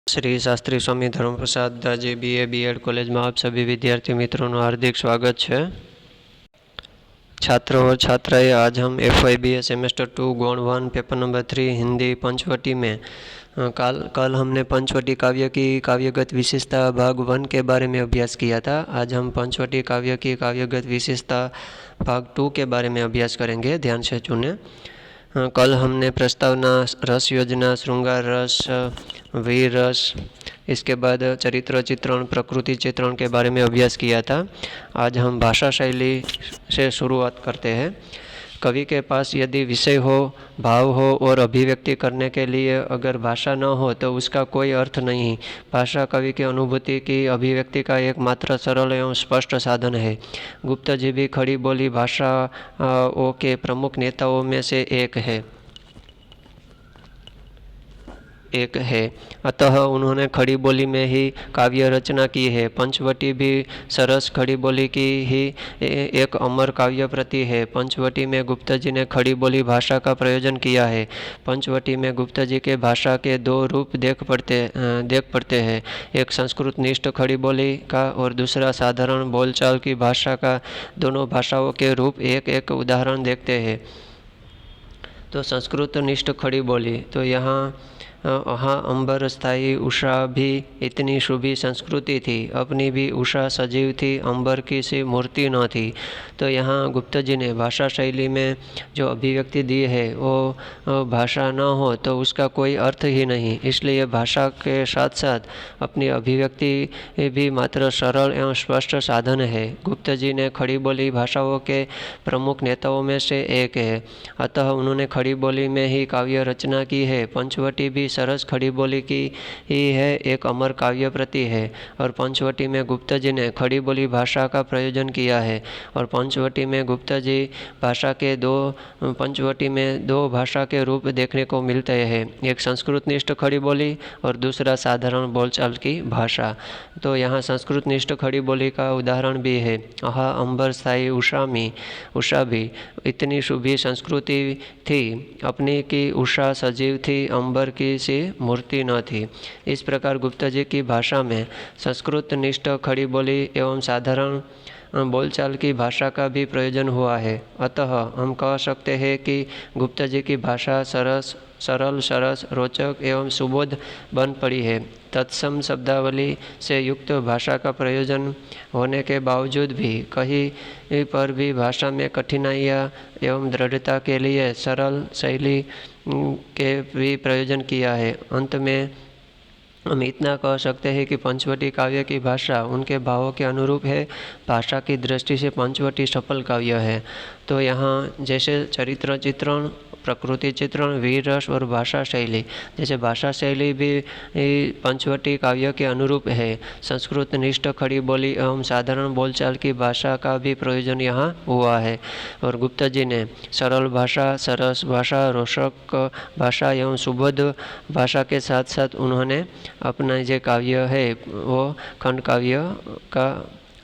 श्री शास्त्री स्वामी धर्मप्रसाद दाजी BA BEd college में आप सभी विद्यार्थी मित्रों का हार्दिक स्वागत है। छात्रों और छात्राएं, आज हम FY BA सेमेस्टर 2 गौण 1 पेपर नंबर 3 हिंदी पंचवटी में कल हमने पंचवटी काव्य की काव्यगत विशेषता भाग 1 के बारे में अभ्यास किया था। आज हम पंचवटी काव्य की काव्यगत विशेषता भाग 2 के बारे में अभ्यास करेंगे। ध्यान से सुने। कल हमने प्रस्तावना, रस योजना, श्रृंगार रस, वीर रस, इसके बाद चरित्र चित्रण, प्रकृति चित्रण के बारे में अभ्यास किया था। आज हम भाषा शैली से शुरुआत करते हैं। कवि के पास यदि विषय हो, भाव हो और अभिव्यक्ति करने के लिए अगर भाषा न हो तो उसका कोई अर्थ नहीं। भाषा कवि की अनुभूति की अभिव्यक्ति का एकमात्र सरल एवं स्पष्ट साधन है। गुप्त जी भी खड़ी बोली भाषाओं के प्रमुख नेताओं में से एक है। अतः उन्होंने खड़ी बोली में ही काव्य रचना की है। पंचवटी भी सरस खड़ी बोली की ही एक अमर काव्य प्रति है। पंचवटी में गुप्त जी ने खड़ी बोली भाषा का प्रयोजन किया है। पंचवटी में गुप्त जी के भाषा के दो रूप देख पड़ते हैं। एक संस्कृत निष्ठ खड़ी बोली का और दूसरा साधारण बोलचाल की भाषा का। दोनों भाषाओं के रूप एक एक उदाहरण देखते हैं। तो संस्कृत निष्ठ खड़ी बोली, तो यहाँ अंबर स्थायी उषा भी इतनी शुभी संस्कृति थी। अपनी भी उषा सजीव थी, अंबर की सी मूर्ति न थी। तो यहाँ गुप्त जी ने भाषा शैली में जो अभिव्यक्ति दी है वो भाषा न हो तो उसका कोई अर्थ ही नहीं। इसलिए भाषा के साथ साथ अपनी अभिव्यक्ति भी मात्र सरल एवं स्पष्ट साधन है। गुप्त जी ने खड़ी बोली भाषाओं के प्रमुख नेताओं में से एक है। अतः उन्होंने खड़ी बोली में ही काव्य रचना की है। पंचवटी भी सरस खड़ी बोली की ही है, एक अमर काव्य प्रति है। और पंचवटी में गुप्त जी ने खड़ी बोली भाषा का प्रयोजन किया है। और पंचवटी में गुप्त जी पंचवटी में दो भाषा के रूप देखने को मिलते हैं। एक संस्कृत निष्ठ खड़ी बोली और दूसरा साधारण बोलचाल की भाषा। तो यहाँ संस्कृत निष्ठ खड़ी बोली का उदाहरण भी है। आहा अंबर स्थायी उषा भी इतनी शुभी संस्कृति थी। अपनी की उषा सजीव थी, अंबर की सी मूर्ति न थी। इस प्रकार गुप्त जी की भाषा में संस्कृत निष्ठ खड़ी बोली एवं साधारण बोलचाल की भाषा का भी प्रयोजन हुआ है। अतः हम कह सकते हैं कि गुप्त जी की भाषा सरल, सरस, रोचक एवं सुबोध बन पड़ी है। तत्सम शब्दावली से युक्त भाषा का प्रयोजन होने के बावजूद भी कहीं पर भी भाषा में कठिनाइयाँ एवं दृढ़ता के लिए सरल शैली के भी प्रयोजन किया है। अंत में हम इतना कह सकते हैं कि पंचवटी काव्य की भाषा उनके भावों के अनुरूप है। भाषा की दृष्टि से पंचवटी सफल काव्य है। तो यहाँ जैसे चरित्र चित्रण, प्रकृति चित्रण, वीर रस और भाषा शैली, जैसे भाषा शैली भी पंचवटी काव्य के अनुरूप है। संस्कृत निष्ठ खड़ी बोली एवं साधारण बोलचाल की भाषा का भी प्रयोजन यहाँ हुआ है। और गुप्त जी ने सरल भाषा, सरस भाषा, रोचक भाषा एवं सुबोध भाषा के साथ साथ उन्होंने अपना जो काव्य है वो खंड काव्य का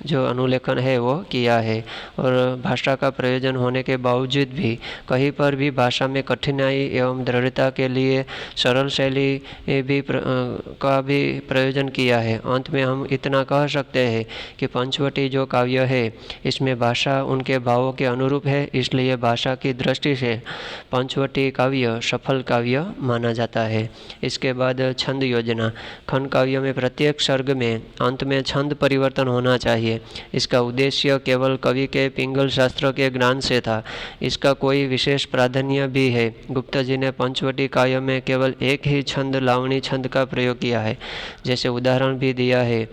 जो अनुलेखन है वो किया है। और भाषा का प्रयोजन होने के बावजूद भी कहीं पर भी भाषा में कठिनाई एवं दृढ़ता के लिए सरल शैली का भी प्रयोजन किया है। अंत में हम इतना कह सकते हैं कि पंचवटी जो काव्य है इसमें भाषा उनके भावों के अनुरूप है। इसलिए भाषा की दृष्टि से पंचवटी काव्य सफल काव्य माना जाता है। इसके बाद छंद योजना। खंड काव्य में प्रत्येक सर्ग में अंत में छंद परिवर्तन होना चाहिए। इसका उद्देश्य केवल कवि के पिंगल शास्त्र के ज्ञान से था। इसका कोई विशेष प्राधान्य भी है। गुप्त जी ने पंचवटी काव्य में केवल एक ही छंद, लावणी छंद का प्रयोग किया है। जैसे उदाहरण भी दिया है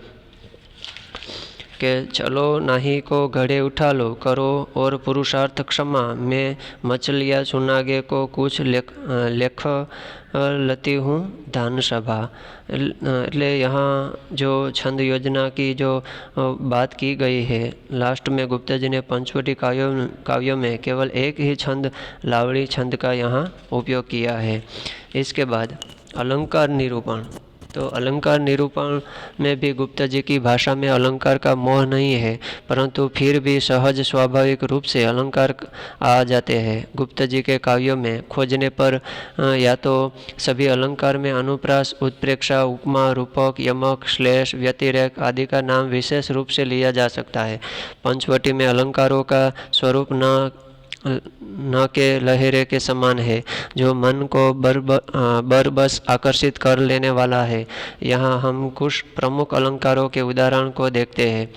कि चलो नाही को घड़े उठा लो, करो और पुरुषार्थ क्षमा, मैं मछलिया सुनागे को कुछ लेख लती हूँ दान सभा। એટલે यहाँ जो छंद योजना की जो बात की गई है, लास्ट में गुप्त जी ने पंचवटी काव्यों में केवल एक ही छंद, लावणी छंद का यहाँ उपयोग किया है। इसके बाद अलंकार निरूपण। तो अलंकार निरूपण में भी गुप्ता जी की भाषा में अलंकार का मोह नहीं है, परंतु फिर भी सहज स्वाभाविक रूप से अलंकार आ जाते हैं। गुप्ता जी के काव्यों में खोजने पर या तो सभी अलंकार में अनुप्रास, उत्प्रेक्षा, उपमा, रूपक, यमक, श्लेष, व्यतिरेक आदि का नाम विशेष रूप से लिया जा सकता है। पंचवटी में अलंकारों का स्वरूप न के लहरे के समान है, जो मन को बरबस आकर्षित कर लेने वाला है। यहाँ हम कुछ प्रमुख अलंकारों के उदाहरण को देखते हैं।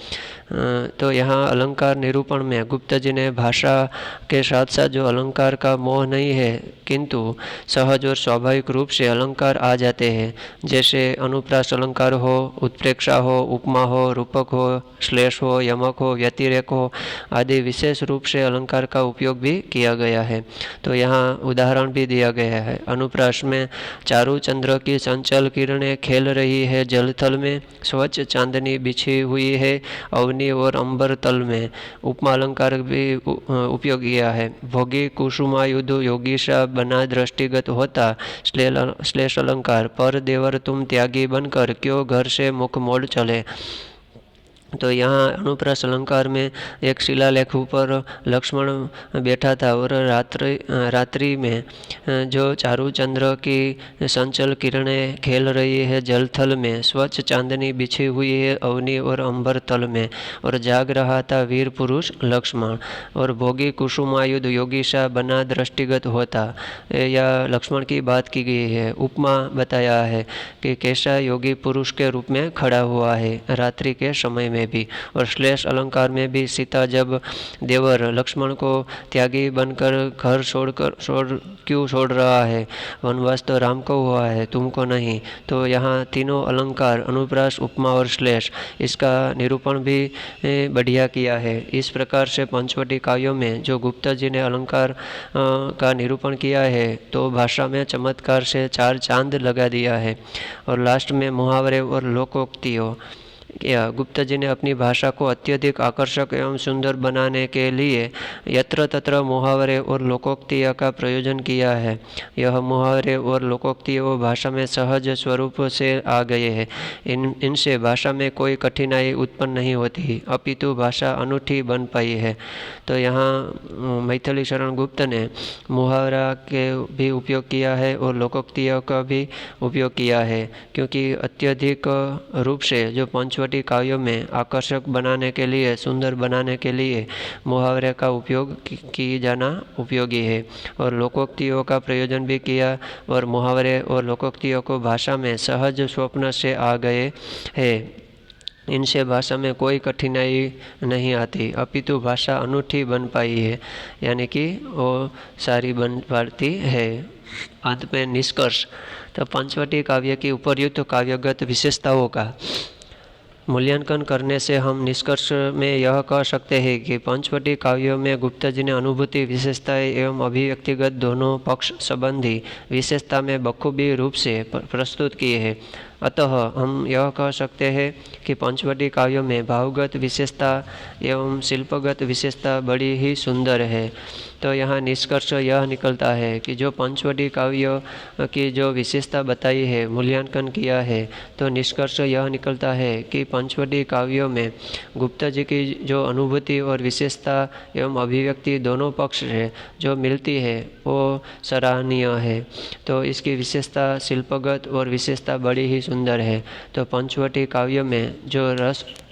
तो यहाँ अलंकार निरूपण में गुप्ता जी ने भाषा के साथ साथ जो अलंकार का मोह नहीं है, किंतु सहज और स्वाभाविक रूप से अलंकार आ जाते हैं, जैसे अनुप्रास अलंकार हो, उत्प्रेक्षा हो, उपमा हो, रूपक हो, श्लेष हो, यमक हो, व्यतिरेक हो आदि विशेष रूप से अलंकार का उपयोग भी किया गया है। तो यहाँ उदाहरण भी दिया गया है। अनुप्रास में चारु चंद्र की चंचल किरणें खेल रही है जलथल में, स्वच्छ चांदनी बिछी हुई है अवनी और अंबर तल में। उपमा अलंकार भी उपयोग किया है। भोगी कुसुमायुध योगीशा बना दृष्टिगत होता, श्लेष अलंकार पर देवर तुम त्यागी बनकर क्यों घर से मुख मोड़ चले। तो यहाँ अनुप्रास अलंकार में एक शिलालेख ऊपर लक्ष्मण बैठा था और रात्रि में जो चारु चंद्र की संचल किरणें खेल रही है जलथल में, स्वच्छ चांदनी बिछी हुई है अवनी और अंबर तल में, और जाग रहा था वीर पुरुष लक्ष्मण। और भोगी कुसुमायुध योगीशा बना दृष्टिगत होता, या लक्ष्मण की बात की गई है। उपमा बताया है कि कैसा योगी पुरुष के रूप में खड़ा हुआ है रात्रि के समय में भी। और श्लेष अलंकार में भी सीता जब देवर लक्ष्मण को त्यागी बनकर घर क्यों छोड़ रहा है, वनवास तो राम को हुआ है तुमको नहीं। तो यहाँ तीनों अलंकार अनुप्रास, उपमा और श्लेष, इसका निरूपण भी बढ़िया किया है। इस प्रकार से पंचवटी काव्यों में जो गुप्ता जी ने अलंकार का निरूपण किया है, तो भाषा में चमत्कार से चार चांद लगा दिया है। और लास्ट में मुहावरे और लोकोक्तियों, या गुप्ता जी ने अपनी भाषा को अत्यधिक आकर्षक एवं सुंदर बनाने के लिए यत्र तत्र मुहावरे और लोकोक्तियों का प्रयोजन किया है। यह मुहावरे और लोकोक्तियों भाषा में सहज स्वरूप से आ गए हैं। इनसे भाषा में कोई कठिनाई उत्पन्न नहीं होती, अपितु भाषा अनूठी बन पाई है। तो यहाँ मैथिली शरण गुप्त ने मुहावरा के भी उपयोग किया है और लोकोक्तियों का भी उपयोग किया है, क्योंकि अत्यधिक रूप से जो पंचवटी काव्यों में आकर्षक बनाने के लिए, सुंदर बनाने के लिए मुहावरे का उपयोग किए जाना उपयोगी है। और लोकोक्तियों का प्रयोजन भी किया, और मुहावरे और लोकोक्तियों को भाषा में सहज स्वप्न से आ गए हैं। इनसे भाषा में कोई कठिनाई नहीं आती, अपितु भाषा अनूठी बन पाई है, यानी कि वो सारी बन पाती है। अंत में निष्कर्ष, तो पंचवटी काव्य की उपर्युक्त काव्यगत विशेषताओं का मूल्यांकन करने से हम निष्कर्ष में यह कह सकते हैं कि पंचवटी काव्यों में गुप्ता जी ने अनुभूति, विशेषताएं एवं अभिव्यक्तिगत दोनों पक्ष संबंधी विशेषता में बखूबी रूप से प्रस्तुत किए हैं। अतः हम यह कह सकते हैं कि पंचवटी काव्यों में भावगत विशेषता एवं शिल्पगत विशेषता बड़ी ही सुंदर है। तो यहाँ निष्कर्ष यह निकलता है कि जो पंचवटी काव्य की जो विशेषता बताई है, मूल्यांकन किया है, तो निष्कर्ष यह निकलता है कि पंचवटी काव्यों में गुप्ता जी की जो अनुभूति और विशेषता एवं अभिव्यक्ति दोनों पक्ष है जो मिलती है, वो सराहनीय है। तो इसकी विशेषता शिल्पगत और विशेषता बड़ी ही सुंदर है। तो पंचवटी काव्यों में जो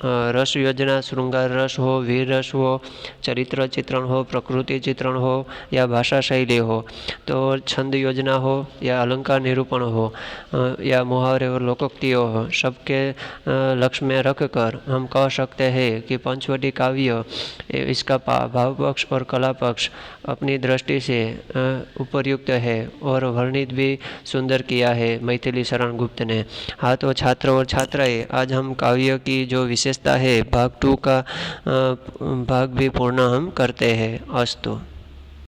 रस योजना, श्रृंगार रस हो, वीर रस हो, चरित्र चित्रण हो, प्रकृति चित्रण हो, या भाषा शैली हो, तो छंद योजना हो या अलंकार निरूपण हो, या मुहावरे और लोकोक्तियों हो, सबके लक्ष्य में रख कर हम कह सकते हैं कि पंचवटी काव्य इसका भाव पक्ष और कला पक्ष अपनी दृष्टि से उपयुक्त है और वर्णित भी सुंदर किया है मैथिली शरण गुप्त ने। हाँ, तो छात्र और छात्राएं, आज हम काव्य की जो विशेषता है भाग 2 का भाग भी पूर्ण हम करते हैं। अस्तु।